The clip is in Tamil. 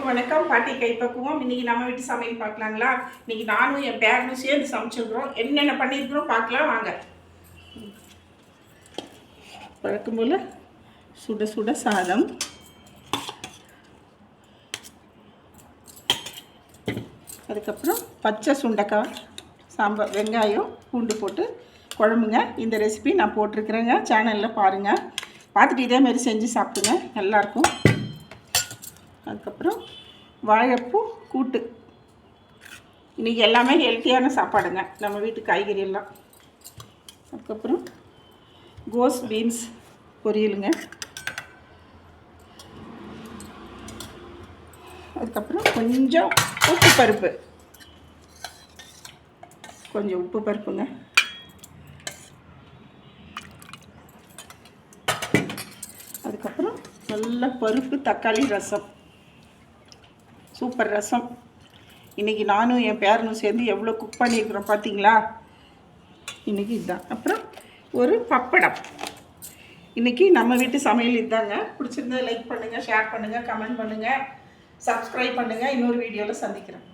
வணக்கம். பாட்டி கைப்பக்குவோம். இன்னைக்கு நம்ம வீட்டு சமையல் பார்க்கலாங்களா? இன்னைக்கு நானும் என் பேரனும் சேர்ந்து சமைச்சிருக்கிறோம். என்னென்ன பண்ணியிருக்கிறோம் பார்க்கலாம் வாங்க. வழக்கம் போல் சுட சுட சாதம், அதுக்கப்புறம் பச்சை சுண்டைக்காய் சாம்பார், வெங்காயம் பூண்டு போட்டு குழம்புங்க. இந்த ரெசிபி நான் போட்டிருக்கிறேங்க, சேனலில் பாருங்கள். பார்த்துட்டு இதேமாரி செஞ்சு சாப்பிடுங்க, நல்லாயிருக்கும். அதுக்கப்புறம் வாழைப்பூ கூட்டு. இன்றைக்கி எல்லாமே ஹெல்த்தியான சாப்பாடுங்க, நம்ம வீட்டு காய்கறி எல்லாம். அதுக்கப்புறம் கோஸ் பீன்ஸ் பொரியலுங்க. அதுக்கப்புறம் கொஞ்சம் உப்பு பருப்பு, கொஞ்சம் உப்பு பருப்புங்க. அதுக்கப்புறம் நல்ல பருப்பு தக்காளி ரசம், சூப்பர் ரசம். இன்றைக்கி நானும் என் பேரனும் சேர்ந்து எவ்வளோ குக் பண்ணியிருக்கிறோம் பார்த்தீங்களா? இன்றைக்கி இதுதான். அப்புறம் ஒரு பப்படம். இன்றைக்கி நம்ம வீட்டு சமையல் இதுதாங்க. பிடிச்சிருந்தா லைக் பண்ணுங்கள், ஷேர் பண்ணுங்கள், கமெண்ட் பண்ணுங்கள், சப்ஸ்கிரைப் பண்ணுங்கள். இன்னொரு வீடியோவில் சந்திக்கிறேன்.